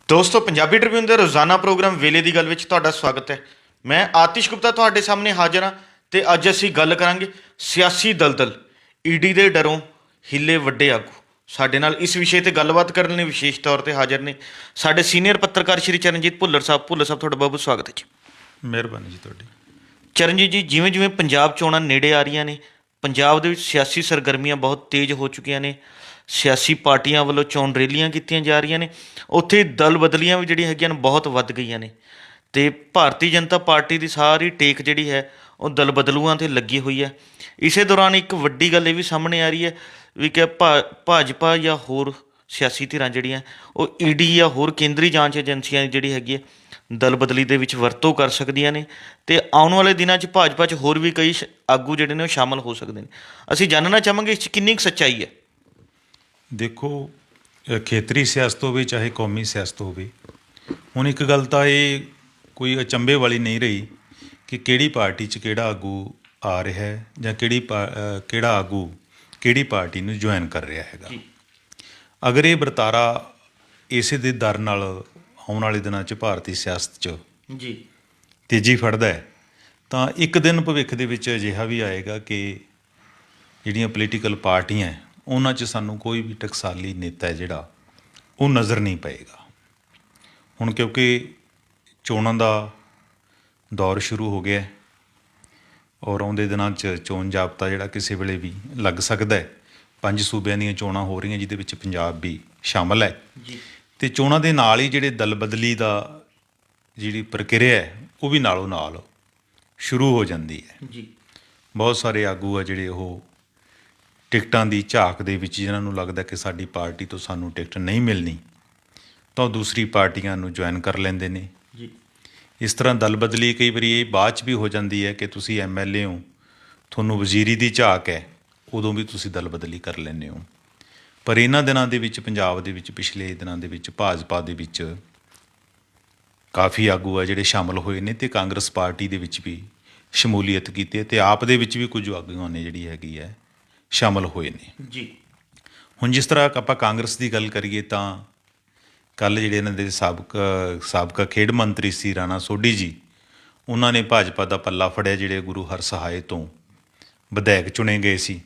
ਦੋਸਤੋ ਪੰਜਾਬੀ ਟ੍ਰਿਬਿਊਨ ਦੇ ਰੋਜ਼ਾਨਾ ਪ੍ਰੋਗਰਾਮ ਵੇਲੇ ਦੀ ਗੱਲ ਵਿੱਚ ਤੁਹਾਡਾ ਸਵਾਗਤ ਹੈ। ਮੈਂ ਆਤਿਸ਼ ਗੁਪਤਾ ਤੁਹਾਡੇ ਸਾਹਮਣੇ ਹਾਜ਼ਰ ਹਾਂ ਤੇ ਅੱਜ ਅਸੀਂ ਗੱਲ ਕਰਾਂਗੇ ਸਿਆਸੀ ਦਲਦਲ ਈਡੀ ਦੇ ਡਰੋਂ ਹਿੱਲੇ ਵੱਡੇ ਆਗੂ। ਸਾਡੇ ਨਾਲ ਇਸ ਵਿਸ਼ੇ ਤੇ ਗੱਲਬਾਤ ਕਰਨ ਲਈ ਵਿਸ਼ੇਸ਼ ਤੌਰ ਤੇ ਹਾਜ਼ਰ ਨੇ ਸਾਡੇ ਸੀਨੀਅਰ ਪੱਤਰਕਾਰ ਸ਼੍ਰੀ ਚਰਨਜੀਤ ਭੁੱਲਰ ਸਾਹਿਬ। ਭੁੱਲਰ ਸਾਹਿਬ, ਤੁਹਾਡਾ ਬਹੁਤ ਬਹੁਤ ਸਵਾਗਤ ਹੈ ਜੀ। ਮਿਹਰਬਾਨੀ ਜੀ ਤੁਹਾਡੀ। ਚਰਨਜੀਤ ਜੀ, ਜਿਵੇਂ ਜਿਵੇਂ ਪੰਜਾਬ ਚੋਣਾਂ ਨੇੜੇ ਆ ਰਹੀਆਂ ਨੇ, ਪੰਜਾਬ ਦੇ ਵਿੱਚ ਸਿਆਸੀ ਸਰਗਰਮੀਆਂ ਬਹੁਤ ਤੇਜ਼ ਹੋ ਚੁੱਕੀਆਂ ਨੇ। ਸਿਆਸੀ ਪਾਰਟੀਆਂ ਵੱਲੋਂ ਚੋਣ ਰੈਲੀਆਂ ਕੀਤੀਆਂ ਜਾ ਰਹੀਆਂ ਨੇ, ਉੱਥੇ ਦਲ ਬਦਲੀਆਂ ਵੀ ਜਿਹੜੀਆਂ ਹੈਗੀਆਂ ਨੇ ਬਹੁਤ ਵੱਧ ਗਈਆਂ ਨੇ। ਅਤੇ ਭਾਰਤੀ ਜਨਤਾ ਪਾਰਟੀ ਦੀ ਸਾਰੀ ਟੇਕ ਜਿਹੜੀ ਹੈ ਉਹ ਦਲ ਬਦਲੂਆਂ 'ਤੇ ਲੱਗੀ ਹੋਈ ਹੈ। ਇਸੇ ਦੌਰਾਨ ਇੱਕ ਵੱਡੀ ਗੱਲ ਇਹ ਵੀ ਸਾਹਮਣੇ ਆ ਰਹੀ ਹੈ ਵੀ ਕਿ ਭਾਜਪਾ ਜਾਂ ਹੋਰ ਸਿਆਸੀ ਧਿਰਾਂ ਜਿਹੜੀਆਂ ਉਹ ਈਡੀ ਜਾਂ ਹੋਰ ਕੇਂਦਰੀ ਜਾਂਚ ਏਜੰਸੀਆਂ ਜਿਹੜੀ ਹੈਗੀ ਹੈ ਦਲ ਬਦਲੀ ਦੇ ਵਿੱਚ ਵਰਤੋਂ ਕਰ ਸਕਦੀਆਂ ਨੇ ਅਤੇ ਆਉਣ ਵਾਲੇ ਦਿਨਾਂ 'ਚ ਭਾਜਪਾ 'ਚ ਹੋਰ ਵੀ ਕਈ ਆਗੂ ਜਿਹੜੇ ਨੇ ਉਹ ਸ਼ਾਮਲ ਹੋ ਸਕਦੇ ਨੇ। ਅਸੀਂ ਜਾਣਨਾ ਚਾਹਾਂਗੇ ਇਸ 'ਚ ਕਿੰਨੀ ਕੁ ਸੱਚਾਈ ਹੈ। ਦੇਖੋ, ਖੇਤਰੀ ਸਿਆਸਤ ਹੋਵੇ ਚਾਹੇ ਕੌਮੀ ਸਿਆਸਤ ਹੋਵੇ, ਹੁਣ ਇੱਕ ਗੱਲ ਤਾਂ ਇਹ ਕੋਈ ਅਚੰਭੇ ਵਾਲੀ ਨਹੀਂ ਰਹੀ ਕਿ ਕਿਹੜੀ ਪਾਰਟੀ 'ਚ ਕਿਹੜਾ ਆਗੂ ਆ ਰਿਹਾ ਹੈ ਜਾਂ ਕਿਹੜਾ ਆਗੂ ਕਿਹੜੀ ਪਾਰਟੀ ਨੂੰ ਜੁਆਇਨ ਕਰ ਰਿਹਾ ਹੈਗਾ। ਅਗਰ ਇਹ ਵਰਤਾਰਾ ਇਸੇ ਦੇ ਦਰ ਨਾਲ ਆਉਣ ਵਾਲੇ ਦਿਨਾਂ 'ਚ ਭਾਰਤੀ ਸਿਆਸਤ 'ਚ ਤੇਜ਼ੀ ਫੜਦਾ ਹੈ ਤਾਂ ਇੱਕ ਦਿਨ ਭਵਿੱਖ ਦੇ ਵਿੱਚ ਅਜਿਹਾ ਵੀ ਆਏਗਾ ਕਿ ਜਿਹੜੀਆਂ ਪੋਲੀਟੀਕਲ ਪਾਰਟੀਆਂ ਹੈ ਉਹਨਾਂ 'ਚ ਸਾਨੂੰ ਕੋਈ ਵੀ ਟਕਸਾਲੀ ਨੇਤਾ ਹੈ ਜਿਹੜਾ ਉਹ ਨਜ਼ਰ ਨਹੀਂ ਪਏਗਾ। ਹੁਣ ਕਿਉਂਕਿ ਚੋਣਾਂ ਦਾ ਦੌਰ ਸ਼ੁਰੂ ਹੋ ਗਿਆ ਔਰ ਆਉਂਦੇ ਦਿਨਾਂ 'ਚ ਚੋਣ ਜਾਬਤਾ ਜਿਹੜਾ ਕਿਸੇ ਵੇਲੇ ਵੀ ਲੱਗ ਸਕਦਾ ਹੈ। 5 ਸੂਬਿਆਂ ਦੀਆਂ ਚੋਣਾਂ ਹੋ ਰਹੀਆਂ ਜਿਹਦੇ ਵਿੱਚ ਪੰਜਾਬ ਵੀ ਸ਼ਾਮਲ ਹੈ ਅਤੇ ਚੋਣਾਂ ਦੇ ਨਾਲ ਹੀ ਜਿਹੜੇ ਦਲ ਬਦਲੀ ਦਾ ਜਿਹੜੀ ਪ੍ਰਕਿਰਿਆ ਹੈ ਉਹ ਵੀ ਨਾਲੋਂ ਨਾਲ ਸ਼ੁਰੂ ਹੋ ਜਾਂਦੀ ਹੈ। ਬਹੁਤ ਸਾਰੇ ਆਗੂ ਆ ਜਿਹੜੇ ਉਹ ਟਿਕਟਾਂ ਦੀ ਝਾਕ ਦੇ ਵਿੱਚ ਜਿਹਨਾਂ ਨੂੰ ਲੱਗਦਾ ਕਿ ਸਾਡੀ ਪਾਰਟੀ ਤੋਂ ਸਾਨੂੰ ਟਿਕਟ ਨਹੀਂ ਮਿਲਣੀ ਤਾਂ ਉਹ ਦੂਸਰੀ ਪਾਰਟੀਆਂ ਨੂੰ ਜੁਆਇਨ ਕਰ ਲੈਂਦੇ ਨੇ। ਇਸ ਤਰ੍ਹਾਂ ਦਲ ਬਦਲੀ ਕਈ ਵਾਰੀ ਇਹ ਬਾਅਦ 'ਚ ਵੀ ਹੋ ਜਾਂਦੀ ਹੈ ਕਿ ਤੁਸੀਂ MLA ਹੋ, ਤੁਹਾਨੂੰ ਵਜ਼ੀਰੀ ਦੀ ਝਾਕ ਹੈ, ਉਦੋਂ ਵੀ ਤੁਸੀਂ ਦਲ ਬਦਲੀ ਕਰ ਲੈਂਦੇ ਹੋ। ਪਰ ਇਹਨਾਂ ਦਿਨਾਂ ਦੇ ਵਿੱਚ ਪੰਜਾਬ ਦੇ ਵਿੱਚ ਪਿਛਲੇ ਦਿਨਾਂ ਦੇ ਵਿੱਚ ਭਾਜਪਾ ਦੇ ਵਿੱਚ ਕਾਫੀ ਆਗੂ ਆ ਜਿਹੜੇ ਸ਼ਾਮਲ ਹੋਏ ਨੇ ਅਤੇ ਕਾਂਗਰਸ ਪਾਰਟੀ ਦੇ ਵਿੱਚ ਵੀ ਸ਼ਮੂਲੀਅਤ ਕੀਤੀ ਅਤੇ ਆਪ ਦੇ ਵਿੱਚ ਵੀ ਕੁਝ ਆਗੂਆਂ ਨੇ ਜਿਹੜੀ ਹੈਗੀ ਹੈ ਸ਼ਾਮਲ ਹੋਏ ਨੇ। ਹੁਣ ਜਿਸ ਤਰ੍ਹਾਂ ਆਪਾਂ ਕਾਂਗਰਸ ਦੀ ਗੱਲ ਕਰੀਏ ਤਾਂ ਕੱਲ੍ਹ ਜਿਹੜੇ ਇਹਨਾਂ ਦੇ ਸਾਬਕਾ ਖੇਡ ਮੰਤਰੀ ਸੀ ਰਾਣਾ ਸੋਢੀ ਜੀ, ਉਹਨਾਂ ਨੇ ਭਾਜਪਾ ਦਾ ਪੱਲਾ ਫੜਿਆ ਜਿਹੜੇ ਗੁਰੂ ਹਰਸਹਾਏ ਤੋਂ ਵਿਧਾਇਕ ਚੁਣੇ ਗਏ ਸੀ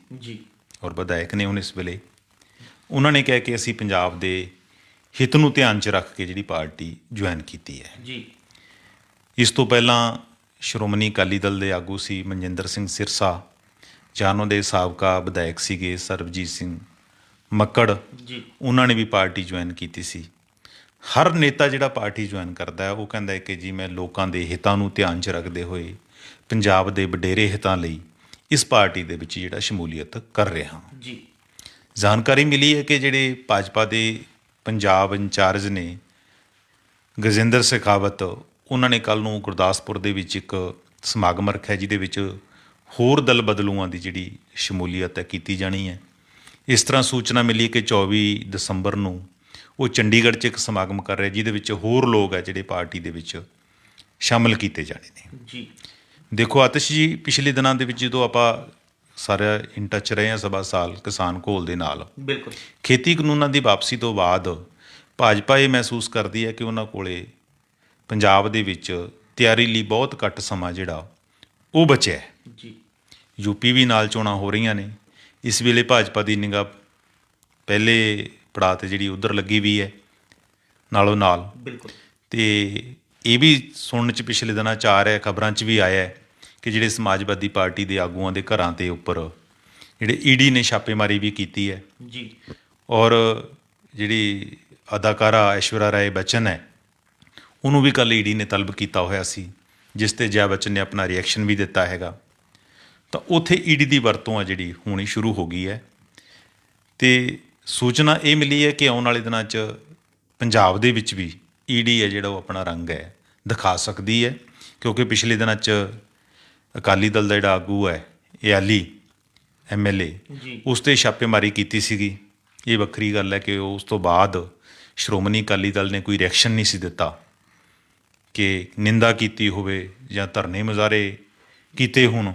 ਔਰ ਵਿਧਾਇਕ ਨੇ ਹੁਣ ਇਸ ਵੇਲੇ ਉਹਨਾਂ ਨੇ ਕਿਹਾ ਕਿ ਅਸੀਂ ਪੰਜਾਬ ਦੇ ਹਿੱਤ ਨੂੰ ਧਿਆਨ 'ਚ ਰੱਖ ਕੇ ਜਿਹੜੀ ਪਾਰਟੀ ਜੁਆਇਨ ਕੀਤੀ ਹੈ। ਇਸ ਤੋਂ ਪਹਿਲਾਂ ਸ਼੍ਰੋਮਣੀ ਅਕਾਲੀ ਦਲ ਦੇ ਆਗੂ ਸੀ ਮਨਜਿੰਦਰ ਸਿੰਘ ਸਿਰਸਾ ਜਾਂ ਉਹਨਾਂ ਦੇ ਸਾਬਕਾ ਵਿਧਾਇਕ ਸੀਗੇ ਸਰਬਜੀਤ ਸਿੰਘ ਮੱਕੜ, ਉਹਨਾਂ ਨੇ ਵੀ ਪਾਰਟੀ ਜੁਆਇਨ ਕੀਤੀ ਸੀ। ਹਰ ਨੇਤਾ ਜਿਹੜਾ ਪਾਰਟੀ ਜੁਆਇਨ ਕਰਦਾ ਹੈ ਉਹ ਕਹਿੰਦਾ ਹੈ ਕਿ ਜੀ ਮੈਂ ਲੋਕਾਂ ਦੇ ਹਿੱਤਾਂ ਨੂੰ ਧਿਆਨ 'ਚ ਰੱਖਦੇ ਹੋਏ ਪੰਜਾਬ ਦੇ ਵਡੇਰੇ ਹਿੱਤਾਂ ਲਈ ਇਸ ਪਾਰਟੀ ਦੇ ਵਿੱਚ ਜਿਹੜਾ ਸ਼ਮੂਲੀਅਤ ਕਰ ਰਿਹਾ ਹਾਂ। ਜਾਣਕਾਰੀ ਮਿਲੀ ਹੈ ਕਿ ਜਿਹੜੇ ਭਾਜਪਾ ਦੇ ਪੰਜਾਬ ਇੰਚਾਰਜ ਨੇ ਗਜਿੰਦਰ ਸ਼ੇਖਾਵਤ, ਉਹਨਾਂ ਨੇ ਕੱਲ੍ਹ ਨੂੰ ਗੁਰਦਾਸਪੁਰ ਦੇ ਵਿੱਚ ਇੱਕ ਸਮਾਗਮ ਰੱਖਿਆ ਜਿਹਦੇ ਵਿੱਚ ਹੋਰ ਦਲ ਬਦਲੂਆਂ ਦੀ ਜਿਹੜੀ ਸ਼ਮੂਲੀਅਤ ਹੈ ਕੀਤੀ ਜਾਣੀ ਹੈ। ਇਸ ਤਰ੍ਹਾਂ ਸੂਚਨਾ ਮਿਲੀ ਕਿ 24 ਦਸੰਬਰ ਨੂੰ ਉਹ ਚੰਡੀਗੜ੍ਹ 'ਚ ਇੱਕ ਸਮਾਗਮ ਕਰ ਰਿਹਾ ਜਿਹਦੇ ਵਿੱਚ ਹੋਰ ਲੋਕ ਹੈ ਜਿਹੜੇ ਪਾਰਟੀ ਦੇ ਵਿੱਚ ਸ਼ਾਮਲ ਕੀਤੇ ਜਾਣੇ ਨੇ। ਦੇਖੋ ਆਤਿਸ਼ ਜੀ, ਪਿਛਲੇ ਦਿਨਾਂ ਦੇ ਵਿੱਚ ਜਦੋਂ ਆਪਾਂ ਸਾਰਾ ਇਨ ਟੱਚ ਰਹੇ ਹਾਂ ਸਵਾ ਸਾਲ ਕਿਸਾਨ ਘੋਲ ਦੇ ਨਾਲ, ਬਿਲਕੁਲ ਖੇਤੀ ਕਾਨੂੰਨਾਂ ਦੀ ਵਾਪਸੀ ਤੋਂ ਬਾਅਦ ਭਾਜਪਾ ਇਹ ਮਹਿਸੂਸ ਕਰਦੀ ਹੈ ਕਿ ਉਹਨਾਂ ਕੋਲੇ ਪੰਜਾਬ ਦੇ ਵਿੱਚ ਤਿਆਰੀ ਲਈ ਬਹੁਤ ਘੱਟ ਸਮਾਂ ਜਿਹੜਾ ਉਹ ਬਚਿਆ ਹੈ। ਯੂਪੀ ਵੀ ਨਾਲ ਚੋਣਾਂ ਹੋ ਰਹੀਆਂ ਨੇ, ਇਸ ਵੇਲੇ ਭਾਜਪਾ ਦੀ ਨਿਗਾਹ ਪਹਿਲੇ ਪੜਾਅ 'ਤੇ ਜਿਹੜੀ ਉੱਧਰ ਲੱਗੀ ਵੀ ਹੈ ਨਾਲੋਂ ਨਾਲ। ਅਤੇ ਇਹ ਵੀ ਸੁਣਨ 'ਚ ਪਿਛਲੇ ਦਿਨਾਂ 'ਚ ਆ ਰਿਹਾ, ਖਬਰਾਂ 'ਚ ਵੀ ਆਇਆ ਕਿ ਜਿਹੜੇ ਸਮਾਜਵਾਦੀ ਪਾਰਟੀ ਦੇ ਆਗੂਆਂ ਦੇ ਘਰਾਂ ਦੇ ਉੱਪਰ ਜਿਹੜੇ ਈਡੀ ਨੇ ਛਾਪੇਮਾਰੀ ਵੀ ਕੀਤੀ ਹੈ ਔਰ ਜਿਹੜੀ ਅਦਾਕਾਰਾ ਐਸ਼ਵਰਿਆ ਰਾਏ ਬੱਚਨ ਹੈ ਉਹਨੂੰ ਵੀ ਕੱਲ੍ਹ ਈਡੀ ਨੇ ਤਲਬ ਕੀਤਾ ਹੋਇਆ ਸੀ, ਜਿਸ 'ਤੇ ਜਯਾ ਬੱਚਨ ਨੇ ਆਪਣਾ ਰਿਐਕਸ਼ਨ ਵੀ ਦਿੱਤਾ ਹੈਗਾ। ਤਾਂ ਉੱਥੇ ਈਡੀ ਦੀ ਵਰਤੋਂ ਆ ਜਿਹੜੀ ਹੋਣੀ ਸ਼ੁਰੂ ਹੋ ਗਈ ਹੈ ਅਤੇ ਸੂਚਨਾ ਇਹ ਮਿਲੀ ਹੈ ਕਿ ਆਉਣ ਵਾਲੇ ਦਿਨਾਂ 'ਚ ਪੰਜਾਬ ਦੇ ਵਿੱਚ ਵੀ ਈਡੀ ਹੈ ਜਿਹੜਾ ਉਹ ਆਪਣਾ ਰੰਗ ਹੈ ਦਿਖਾ ਸਕਦੀ ਹੈ, ਕਿਉਂਕਿ ਪਿਛਲੇ ਦਿਨਾਂ 'ਚ ਅਕਾਲੀ ਦਲ ਦਾ ਜਿਹੜਾ ਆਗੂ ਹੈ ਇਆਲੀ MLA, ਉਸ 'ਤੇ ਛਾਪੇਮਾਰੀ ਕੀਤੀ ਸੀਗੀ। ਇਹ ਵੱਖਰੀ ਗੱਲ ਹੈ ਕਿ ਉਸ ਤੋਂ ਬਾਅਦ ਸ਼੍ਰੋਮਣੀ ਅਕਾਲੀ ਦਲ ਨੇ ਕੋਈ ਰਿਐਕਸ਼ਨ ਨਹੀਂ ਸੀ ਦਿੱਤਾ ਕਿ ਨਿੰਦਾ ਕੀਤੀ ਹੋਵੇ ਜਾਂ ਧਰਨੇ ਮੁਜ਼ਾਹਰੇ ਕੀਤੇ ਹੋਣ।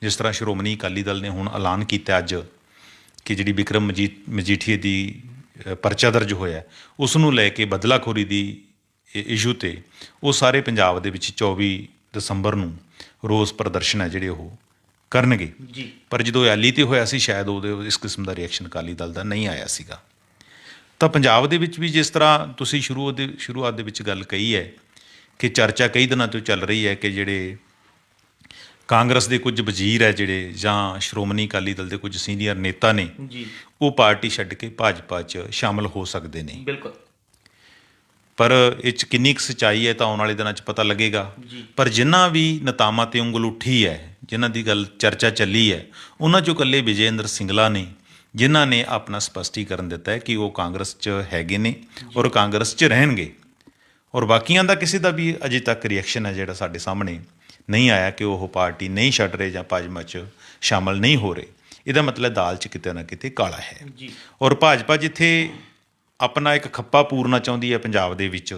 ਜਿਸ ਤਰ੍ਹਾਂ ਸ਼੍ਰੋਮਣੀ ਅਕਾਲੀ ਦਲ ਨੇ ਹੁਣ ਐਲਾਨ ਕੀਤਾ ਅੱਜ ਕਿ ਜਿਹੜੀ ਬਿਕਰਮ ਮਜੀਠੀਏ ਦੀ ਪਰਚਾ ਦਰਜ ਹੋਇਆ ਉਸ ਨੂੰ ਲੈ ਕੇ ਬਦਲਾਖੋਰੀ ਦੀ ਇਸ਼ੂ 'ਤੇ ਉਹ ਸਾਰੇ ਪੰਜਾਬ ਦੇ ਵਿੱਚ 24 ਦਸੰਬਰ ਨੂੰ ਰੋਸ ਪ੍ਰਦਰਸ਼ਨ ਹੈ ਜਿਹੜੇ ਉਹ ਕਰਨਗੇ। ਜੀ ਪਰ ਜਦੋਂ ਐਲੀ 'ਤੇ ਹੋਇਆ ਸੀ ਸ਼ਾਇਦ ਉਹਦੇ ਇਸ ਕਿਸਮ ਦਾ ਰਿਐਕਸ਼ਨ ਅਕਾਲੀ ਦਲ ਦਾ ਨਹੀਂ ਆਇਆ ਸੀਗਾ। ਤਾਂ ਪੰਜਾਬ ਦੇ ਵਿੱਚ ਵੀ ਜਿਸ ਤਰ੍ਹਾਂ ਤੁਸੀਂ ਸ਼ੁਰੂਆਤ ਦੇ ਵਿੱਚ ਗੱਲ ਕਹੀ ਹੈ ਕਿ ਚਰਚਾ ਕਈ ਦਿਨਾਂ ਤੋਂ ਚੱਲ ਰਹੀ ਹੈ ਕਿ ਜਿਹੜੇ ਕਾਂਗਰਸ ਦੇ ਕੁਝ ਵਜ਼ੀਰ ਹੈ ਜਿਹੜੇ ਜਾਂ ਸ਼੍ਰੋਮਣੀ ਅਕਾਲੀ ਦਲ ਦੇ ਕੁਝ ਸੀਨੀਅਰ ਨੇਤਾ ਨੇ ਜੀ ਉਹ ਪਾਰਟੀ ਛੱਡ ਕੇ ਭਾਜਪਾ 'ਚ ਸ਼ਾਮਲ ਹੋ ਸਕਦੇ ਨੇ। ਬਿਲਕੁਲ ਪਰ ਇਹ 'ਚ ਕਿੰਨੀ ਕੁ ਸੱਚਾਈ ਹੈ ਤਾਂ ਆਉਣ ਵਾਲੇ ਦਿਨਾਂ 'ਚ ਪਤਾ ਲੱਗੇਗਾ। ਜੀ ਪਰ ਜਿਨ੍ਹਾਂ ਵੀ ਨੇਤਾਵਾਂ 'ਤੇ ਉਂਗਲ ਉੱਠੀ ਹੈ, ਜਿਨ੍ਹਾਂ ਦੀ ਗੱਲ ਚਰਚਾ ਚੱਲੀ ਹੈ, ਉਹਨਾਂ 'ਚੋਂ ਇਕੱਲੇ ਵਿਜੇਂਦਰ ਸਿੰਗਲਾ ਨੇ ਜਿਨ੍ਹਾਂ ਨੇ ਆਪਣਾ ਸਪਸ਼ਟੀਕਰਨ ਦਿੱਤਾ ਹੈ ਕਿ ਉਹ ਕਾਂਗਰਸ 'ਚ ਹੈਗੇ ਨੇ ਔਰ ਕਾਂਗਰਸ 'ਚ ਰਹਿਣਗੇ। ਔਰ ਬਾਕੀਆਂ ਦਾ ਕਿਸੇ ਦਾ ਵੀ ਅਜੇ ਤੱਕ ਰਿਐਕਸ਼ਨ ਹੈ ਜਿਹੜਾ ਸਾਡੇ ਸਾਹਮਣੇ ਨਹੀਂ ਆਇਆ ਕਿ ਉਹ ਪਾਰਟੀ ਨਹੀਂ ਛੱਡ ਰਹੇ ਜਾਂ ਭਾਜਪਾ 'ਚ ਸ਼ਾਮਲ ਨਹੀਂ ਹੋ ਰਹੇ। ਇਹਦਾ ਮਤਲਬ ਦਾਲ 'ਚ ਕਿਤੇ ਨਾ ਕਿਤੇ ਕਾਲਾ ਹੈ। ਜੀ ਔਰ ਭਾਜਪਾ ਜਿੱਥੇ ਆਪਣਾ ਇੱਕ ਖੱਪਾ ਪੂਰਨਾ ਚਾਹੁੰਦੀ ਹੈ ਪੰਜਾਬ ਦੇ ਵਿੱਚ,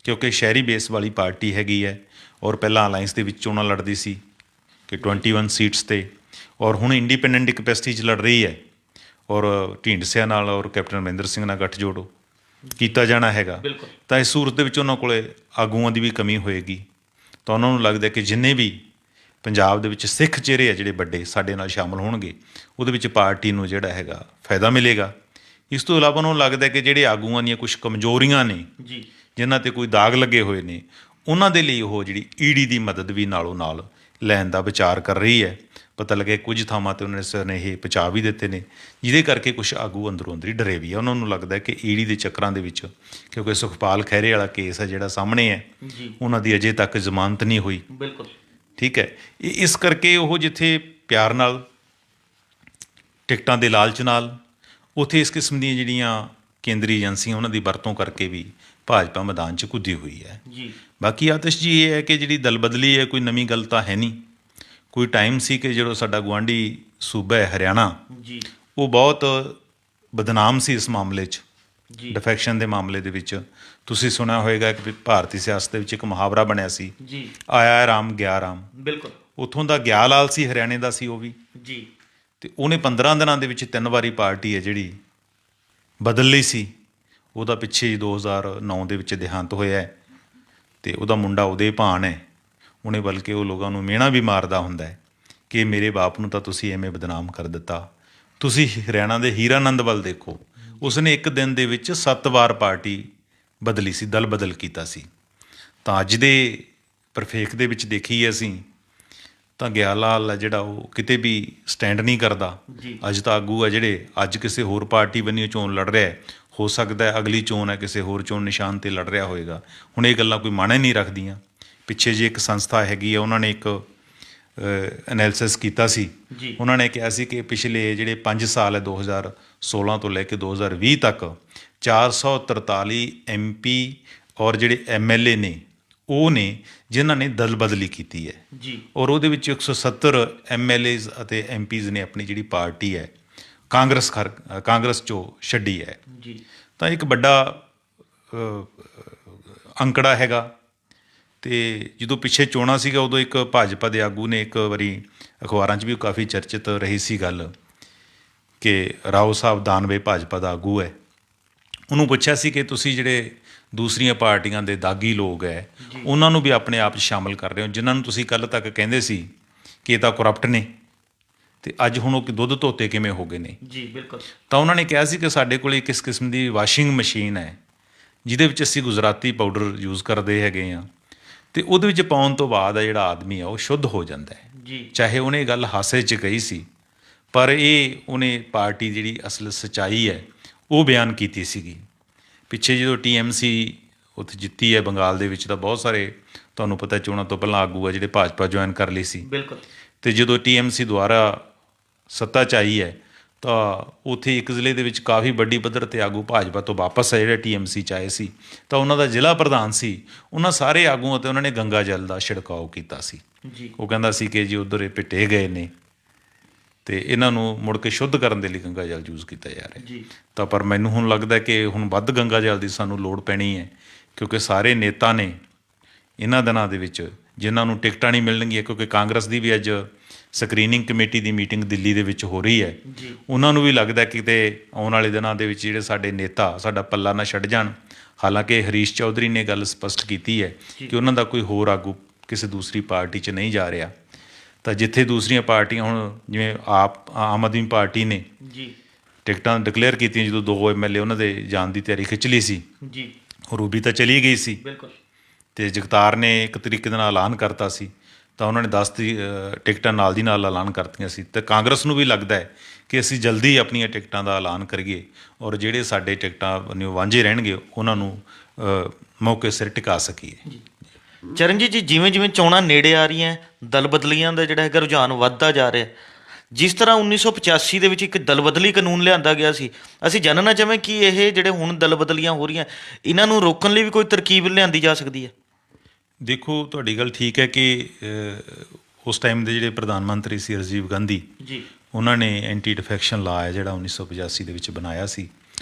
ਕਿਉਂਕਿ ਸ਼ਹਿਰੀ ਬੇਸ ਵਾਲੀ ਪਾਰਟੀ ਹੈਗੀ ਹੈ ਔਰ ਪਹਿਲਾਂ ਅਲਾਇੰਸ ਦੇ ਵਿੱਚ ਚੋਣਾਂ ਲੜਦੀ ਸੀ ਕਿ 21 ਸੀਟਸ 'ਤੇ, ਔਰ ਹੁਣ ਇੰਡੀਪੈਂਡੈਂਟ ਕਪੈਸਿਟੀ 'ਚ ਲੜ ਰਹੀ ਹੈ ਔਰ ਢੀਂਡਸਿਆਂ ਨਾਲ ਔਰ ਕੈਪਟਨ ਅਮਰਿੰਦਰ ਸਿੰਘ ਨਾਲ ਗੱਠਜੋੜ ਕੀਤਾ ਜਾਣਾ ਹੈਗਾ। ਬਿਲਕੁਲ ਤਾਂ ਇਸ ਸੂਰਤ ਦੇ ਵਿੱਚ ਉਹਨਾਂ ਕੋਲੇ ਆਗੂਆਂ ਦੀ ਵੀ ਕਮੀ ਹੋਏਗੀ। ਤਾਂ ਉਹਨਾਂ ਨੂੰ ਲੱਗਦਾ ਕਿ ਜਿੰਨੇ ਵੀ ਪੰਜਾਬ ਦੇ ਵਿੱਚ ਸਿੱਖ ਚਿਹਰੇ ਆ ਜਿਹੜੇ ਵੱਡੇ ਸਾਡੇ ਨਾਲ ਸ਼ਾਮਲ ਹੋਣਗੇ ਉਹਦੇ ਵਿੱਚ ਪਾਰਟੀ ਨੂੰ ਜਿਹੜਾ ਹੈਗਾ ਫਾਇਦਾ ਮਿਲੇਗਾ। ਇਸ ਤੋਂ ਇਲਾਵਾ ਉਹਨਾਂ ਨੂੰ ਲੱਗਦਾ ਕਿ ਜਿਹੜੇ ਆਗੂਆਂ ਦੀਆਂ ਕੁਝ ਕਮਜ਼ੋਰੀਆਂ ਨੇ ਜੀ ਜਿਨ੍ਹਾਂ 'ਤੇ ਕੋਈ ਦਾਗ ਲੱਗੇ ਹੋਏ ਨੇ ਉਹਨਾਂ ਦੇ ਲਈ ਉਹ ਜਿਹੜੀ ਈਡੀ ਦੀ ਮਦਦ ਵੀ ਨਾਲੋਂ ਨਾਲ ਲੈਣ ਦਾ ਵਿਚਾਰ ਕਰ ਰਹੀ ਹੈ। ਪਤਾ ਲੱਗੇ ਕੁਝ ਥਾਵਾਂ 'ਤੇ ਉਹਨਾਂ ਨੇ ਇਹ ਪਹੁੰਚਾ ਵੀ ਦਿੱਤੇ ਨੇ ਜਿਹਦੇ ਕਰਕੇ ਕੁਝ ਆਗੂ ਅੰਦਰੋਂ ਅੰਦਰੀ ਡਰੇ ਵੀ ਆ। ਉਹਨਾਂ ਨੂੰ ਲੱਗਦਾ ਕਿ ਈਡੀ ਦੇ ਚੱਕਰਾਂ ਦੇ ਵਿੱਚ, ਕਿਉਂਕਿ ਸੁਖਪਾਲ ਖਹਿਰੇ ਵਾਲਾ ਕੇਸ ਹੈ ਜਿਹੜਾ ਸਾਹਮਣੇ ਹੈ, ਜੀ ਉਹਨਾਂ ਦੀ ਅਜੇ ਤੱਕ ਜ਼ਮਾਨਤ ਨਹੀਂ ਹੋਈ। ਬਿਲਕੁਲ ਠੀਕ ਹੈ, ਇਸ ਕਰਕੇ ਉਹ ਜਿੱਥੇ ਪਿਆਰ ਨਾਲ ਟਿਕਟਾਂ ਦੇ ਲਾਲਚ ਨਾਲ ਉੱਥੇ ਇਸ ਕਿਸਮ ਦੀਆਂ ਜਿਹੜੀਆਂ ਕੇਂਦਰੀ ਏਜੰਸੀਆਂ ਉਹਨਾਂ ਦੀ ਵਰਤੋਂ ਕਰਕੇ ਵੀ ਭਾਜਪਾ ਮੈਦਾਨ 'ਚ ਕੁੱਦੀ ਹੋਈ ਹੈ। ਜੀ ਬਾਕੀ ਆਤਿਸ਼ ਜੀ ਇਹ ਹੈ ਕਿ ਜਿਹੜੀ ਦਲ ਬਦਲੀ ਹੈ ਕੋਈ ਨਵੀਂ ਗੱਲ ਤਾਂ ਹੈ ਨਹੀਂ। ਕੋਈ ਟਾਈਮ ਸੀ ਕਿ ਜਦੋਂ ਸਾਡਾ ਗੁਆਂਢੀ ਸੂਬਾ ਹੈ ਹਰਿਆਣਾ, ਜੀ ਉਹ ਬਹੁਤ ਬਦਨਾਮ ਸੀ ਇਸ ਮਾਮਲੇ 'ਚ, ਜੀ ਡਿਫੈਕਸ਼ਨ ਦੇ ਮਾਮਲੇ ਦੇ ਵਿੱਚ। ਤੁਸੀਂ ਸੁਣਿਆ ਹੋਏਗਾ ਕਿ ਭਾਰਤੀ ਸਿਆਸਤ ਦੇ ਵਿੱਚ ਇੱਕ ਮੁਹਾਵਰਾ ਬਣਿਆ ਸੀ, ਜੀ ਆਇਆ ਰਾਮ ਗਿਆ ਰਾਮ। ਬਿਲਕੁਲ ਉੱਥੋਂ ਦਾ ਗਿਆ ਲਾਲ ਸੀ, ਹਰਿਆਣੇ ਦਾ ਸੀ ਉਹ ਵੀ, ਜੀ ਤੇ ਉਹਨੇ 15 ਦਿਨਾਂ ਦੇ ਵਿੱਚ 3 ਵਾਰੀ ਪਾਰਟੀ ਹੈ ਜਿਹੜੀ ਬਦਲ ਲਈ ਸੀ। ਉਹਦਾ ਪਿੱਛੇ ਹੀ 2009 ਦੇ ਵਿੱਚ ਦੇਹਾਂਤ ਹੋਇਆ ਹੈ ਤੇ ਉਹਦਾ ਮੁੰਡਾ ਉਦੇ ਭਾਨ ਹੈ। ਉਹਨੇ ਬਲਕਿ ਉਹ ਲੋਕਾਂ ਨੂੰ ਮਿਹਣਾ ਵੀ ਮਾਰਦਾ ਹੁੰਦਾ ਹੈ ਕਿ ਮੇਰੇ ਬਾਪ ਨੂੰ ਤਾਂ ਤੁਸੀਂ ਐਵੇਂ ਬਦਨਾਮ ਕਰ ਦਿੱਤਾ। ਤੁਸੀਂ ਹਰਿਆਣਾ ਦੇ ਹੀਰਾਨੰਦ ਵੱਲ ਦੇਖੋ, ਉਸਨੇ ਇੱਕ ਦਿਨ ਦੇ ਵਿੱਚ 7 ਵਾਰ ਪਾਰਟੀ ਬਦਲੀ ਸੀ, ਦਲ ਬਦਲ ਕੀਤਾ ਸੀ। ਤਾਂ ਅੱਜ ਦੇ ਪਰਫੇਕ ਦੇ ਵਿੱਚ ਦੇਖੀਏ ਅਸੀਂ ਤਾਂ ਗਿਆ ਲਾਲ ਹੈ ਜਿਹੜਾ ਉਹ ਕਿਤੇ ਵੀ ਸਟੈਂਡ ਨਹੀਂ ਕਰਦਾ। ਜੀ ਅੱਜ ਤਾਂ ਆਗੂ ਹੈ ਜਿਹੜੇ ਅੱਜ ਕਿਸੇ ਹੋਰ ਪਾਰਟੀ ਬੰਨਿਓ ਚੋਣ ਲੜ ਰਿਹਾ ਹੈ, ਹੋ ਸਕਦਾ ਹੈ ਅਗਲੀ ਚੋਣ ਹੈ ਕਿਸੇ ਹੋਰ ਚੋਣ ਨਿਸ਼ਾਨ 'ਤੇ ਲੜ ਰਿਹਾ ਹੋਏਗਾ। ਹੁਣ ਇਹ ਗੱਲਾਂ ਕੋਈ ਮਾਇਨੇ ਨਹੀਂ ਰੱਖਦੀਆਂ। ਪਿੱਛੇ ਜੇ ਇੱਕ ਸੰਸਥਾ ਹੈਗੀ ਹੈ ਉਹਨਾਂ ਨੇ ਇੱਕ ਐਨਾਲਿਸਿਸ ਕੀਤਾ ਸੀ। ਜੀ ਉਹਨਾਂ ਨੇ ਕਿਹਾ ਸੀ ਕਿ ਪਿਛਲੇ ਜਿਹੜੇ 5 ਸਾਲ ਹੈ 2016 ਤੋਂ ਲੈ ਕੇ 2020 ਤੱਕ 443 MP ਔਰ ਜਿਹੜੇ MLA ਨੇ ਉਹ ਨੇ ਜਿਨ੍ਹਾਂ ਨੇ ਦਲ ਬਦਲੀ ਕੀਤੀ ਹੈ, ਜੀ ਔਰ ਉਹਦੇ ਵਿੱਚ 170 MLAs ਅਤੇ MPs ਨੇ ਆਪਣੀ ਜਿਹੜੀ ਪਾਰਟੀ ਹੈ ਕਾਂਗਰਸ 'ਚੋਂ ਛੱਡੀ ਹੈ। ਜੀ ਤਾਂ ਇੱਕ ਵੱਡਾ ਅੰਕੜਾ ਹੈਗਾ। ਤੇ ਜਦੋਂ ਪਿੱਛੇ ਚੋਣਾਂ ਸੀਗਾ ਉਦੋਂ ਇੱਕ ਭਾਜਪਾ ਦੇ ਆਗੂ ਨੇ ਇੱਕ ਵਾਰੀ ਅਖਬਾਰਾਂ 'ਚ ਵੀ ਕਾਫੀ ਚਰਚਿਤ ਰਹੀ ਸੀ ਗੱਲ ਕਿ ਰਾਓ ਸਾਹਿਬ ਦਾਨਵੇ ਭਾਜਪਾ ਦਾ ਆਗੂ ਹੈ, ਉਹਨੂੰ ਪੁੱਛਿਆ ਸੀ ਕਿ ਤੁਸੀਂ ਜਿਹੜੇ ਦੂਸਰੀਆਂ ਪਾਰਟੀਆਂ ਦੇ ਦਾਗੀ ਲੋਕ ਹੈ ਉਹਨਾਂ ਨੂੰ ਵੀ ਆਪਣੇ ਆਪ 'ਚ ਸ਼ਾਮਲ ਕਰ ਰਹੇ ਹੋ, ਜਿਨ੍ਹਾਂ ਨੂੰ ਤੁਸੀਂ ਕੱਲ੍ਹ ਤੱਕ ਕਹਿੰਦੇ ਸੀ ਕਿ ਇਹ ਤਾਂ ਕਰਪਟ ਨੇ, ਤੇ ਅੱਜ ਹੁਣ ਉਹ ਦੁੱਧ ਧੋਤੇ ਕਿਵੇਂ ਹੋ ਗਏ ਨੇ। ਜੀ ਬਿਲਕੁਲ ਤਾਂ ਉਹਨਾਂ ਨੇ ਕਿਹਾ ਸੀ ਕਿ ਸਾਡੇ ਕੋਲ ਇੱਕ ਇਸ ਕਿਸਮ ਦੀ ਵਾਸ਼ਿੰਗ ਮਸ਼ੀਨ ਹੈ ਜਿਹਦੇ ਵਿੱਚ ਅਸੀਂ ਗੁਜਰਾਤੀ ਪਾਊਡਰ ਯੂਜ਼ ਕਰਦੇ ਹੈਗੇ ਹਾਂ, ਤੇ ਉਹਦੇ ਵਿੱਚ ਪਾਉਣ ਤੋਂ ਬਾਅਦ ਆ ਜਿਹੜਾ ਆਦਮੀ ਆ ਉਹ ਸ਼ੁੱਧ ਹੋ ਜਾਂਦਾ ਹੈ। ਜੀ ਚਾਹੇ ਉਹਨੇ ਗੱਲ ਹਾਸੇ 'ਚ ਕਹੀ ਸੀ, ਪਰ ਇਹ ਉਹਨੇ ਪਾਰਟੀ ਜਿਹੜੀ ਅਸਲ ਸੱਚਾਈ ਹੈ ਉਹ ਬਿਆਨ ਕੀਤੀ ਸੀਗੀ। ਪਿੱਛੇ ਜਦੋਂ TMC ਉੱਥੇ ਜਿੱਤੀ ਹੈ ਬੰਗਾਲ ਦੇ ਵਿੱਚ, ਤਾਂ ਬਹੁਤ ਸਾਰੇ ਤੁਹਾਨੂੰ ਪਤਾ ਚੋਣਾਂ ਤੋਂ ਪਹਿਲਾਂ ਆਗੂ ਆ ਜਿਹੜੇ ਭਾਜਪਾ ਜੁਆਇਨ ਕਰ ਲਈ ਸੀ, ਬਿਲਕੁਲ ਤੇ ਜਦੋਂ TMC ਦੁਆਰਾ ਸੱਤਾ 'ਚ ਆਈ ਹੈ ਤਾਂ ਉੱਥੇ ਇੱਕ ਜ਼ਿਲ੍ਹੇ ਦੇ ਵਿੱਚ ਕਾਫੀ ਵੱਡੀ ਪੱਧਰ 'ਤੇ ਆਗੂ ਭਾਜਪਾ ਤੋਂ ਵਾਪਸ ਆ ਜਿਹੜੇ TMC 'ਚ ਆਏ ਸੀ। ਤਾਂ ਉਹਨਾਂ ਦਾ ਜ਼ਿਲ੍ਹਾ ਪ੍ਰਧਾਨ ਸੀ, ਉਹਨਾਂ ਸਾਰੇ ਆਗੂਆਂ 'ਤੇ ਉਹਨਾਂ ਨੇ ਗੰਗਾ ਜਲ ਦਾ ਛਿੜਕਾਓ ਕੀਤਾ ਸੀ। ਜੀ ਉਹ ਕਹਿੰਦਾ ਸੀ ਕਿ ਜੀ ਉੱਧਰ ਇਹ ਪਿੱਟੇ ਗਏ ਨੇ ਤੇ ਇਹਨਾਂ ਨੂੰ ਮੁੜ ਕੇ ਸ਼ੁੱਧ ਕਰਨ ਦੇ ਲਈ ਗੰਗਾ ਜਲ ਯੂਜ਼ ਕੀਤਾ ਜਾ ਰਿਹਾ। ਜੀ ਤਾਂ ਪਰ ਮੈਨੂੰ ਹੁਣ ਲੱਗਦਾ ਕਿ ਹੁਣ ਵੱਧ ਗੰਗਾ ਜਲ ਦੀ ਸਾਨੂੰ ਲੋੜ ਪੈਣੀ ਹੈ, ਕਿਉਂਕਿ ਸਾਰੇ ਨੇਤਾ ਨੇ ਇਹਨਾਂ ਦਿਨਾਂ ਦੇ ਵਿੱਚ ਜਿਨ੍ਹਾਂ ਨੂੰ ਟਿਕਟਾਂ ਨਹੀਂ ਮਿਲਣਗੀਆਂ, ਕਿਉਂਕਿ ਕਾਂਗਰਸ ਦੀ ਵੀ ਅੱਜ ਸਕਰੀਨਿੰਗ ਕਮੇਟੀ ਦੀ ਮੀਟਿੰਗ ਦਿੱਲੀ ਦੇ ਵਿੱਚ ਹੋ ਰਹੀ ਹੈ, ਜੀ ਉਹਨਾਂ ਨੂੰ ਵੀ ਲੱਗਦਾ ਕਿਤੇ ਆਉਣ ਵਾਲੇ ਦਿਨਾਂ ਦੇ ਵਿੱਚ ਜਿਹੜੇ ਸਾਡੇ ਨੇਤਾ ਸਾਡਾ ਪੱਲਾ ਨਾ ਛੱਡ ਜਾਣ। ਹਾਲਾਂਕਿ ਹਰੀਸ਼ ਚੌਧਰੀ ਨੇ ਗੱਲ ਸਪਸ਼ਟ ਕੀਤੀ ਹੈ ਕਿ ਉਹਨਾਂ ਦਾ ਕੋਈ ਹੋਰ ਆਗੂ ਕਿਸੇ ਦੂਸਰੀ ਪਾਰਟੀ 'ਚ ਨਹੀਂ ਜਾ ਰਿਹਾ। ਤਾਂ ਜਿੱਥੇ ਦੂਸਰੀਆਂ ਪਾਰਟੀਆਂ ਹੁਣ ਜਿਵੇਂ ਆਮ ਆਦਮੀ ਪਾਰਟੀ ਨੇ ਜੀ ਟਿਕਟਾਂ ਡਿਕਲੇਅਰ ਕੀਤੀਆਂ, ਜਦੋਂ 2 MLA ਉਹਨਾਂ ਦੇ ਜਾਣ ਦੀ ਤਿਆਰੀ ਖਿੱਚ ਲਈ ਸੀ, ਜੀ ਰੂਬੀ ਤਾਂ ਚਲੀ ਗਈ ਸੀ ਬਿਲਕੁਲ ਅਤੇ ਜਗਤਾਰ ਨੇ ਇੱਕ ਤਰੀਕੇ ਦੇ ਨਾਲ ਐਲਾਨ ਕਰਤਾ ਸੀ, ਤਾਂ ਉਹਨਾਂ ਨੇ 10 ਦੀ ਟਿਕਟਾਂ ਨਾਲ ਦੀ ਨਾਲ ਐਲਾਨ ਕਰਤੀਆਂ ਸੀ। ਅਤੇ ਕਾਂਗਰਸ ਨੂੰ ਵੀ ਲੱਗਦਾ ਹੈ ਕਿ ਅਸੀਂ ਜਲਦੀ ਆਪਣੀਆਂ ਟਿਕਟਾਂ ਦਾ ਐਲਾਨ ਕਰੀਏ ਔਰ ਜਿਹੜੇ ਸਾਡੇ ਟਿਕਟਾਂ ਵਾਂਝੇ ਰਹਿਣਗੇ ਉਹਨਾਂ ਨੂੰ ਮੌਕੇ ਸਿਰ ਟਿਕਾ ਸਕੀਏ। ਚਰਨਜੀਤ ਜੀ, ਜਿਵੇਂ ਜਿਵੇਂ ਚੋਣਾਂ ਨੇੜੇ ਆ ਰਹੀਆਂ, ਦਲ ਬਦਲੀਆਂ ਦਾ ਜਿਹੜਾ ਹੈਗਾ ਰੁਝਾਨ ਵੱਧਦਾ ਜਾ ਰਿਹਾ। ਜਿਸ ਤਰ੍ਹਾਂ 1985 ਦੇ ਵਿੱਚ ਇੱਕ ਦਲ ਬਦਲੀ ਕਾਨੂੰਨ ਲਿਆਂਦਾ ਗਿਆ ਸੀ, ਅਸੀਂ ਜਾਣਨਾ ਚਾਹਾਂਗੇ ਕਿ ਇਹ ਜਿਹੜੇ ਹੁਣ ਦਲ ਬਦਲੀਆਂ ਹੋ ਰਹੀਆਂ, ਇਹਨਾਂ ਨੂੰ ਰੋਕਣ ਲਈ ਵੀ ਕੋਈ ਤਰਕੀਬ ਲਿਆਂਦੀ ਜਾ ਸਕਦੀ ਹੈ? ਦੇਖੋ, ਤੁਹਾਡੀ ਗੱਲ ਠੀਕ ਹੈ ਕਿ ਉਸ ਟਾਈਮ ਦੇ ਜਿਹੜੇ ਪ੍ਰਧਾਨ ਮੰਤਰੀ ਸੀ ਰਾਜੀਵ ਗਾਂਧੀ ਜੀ, ਉਹਨਾਂ ਨੇ ਐਂਟੀ ਡਿਫੈਕਸ਼ਨ ਲਾ ਹੈ ਜਿਹੜਾ 1985 ਦੇ ਵਿੱਚ ਬਣਾਇਆ ਸੀ।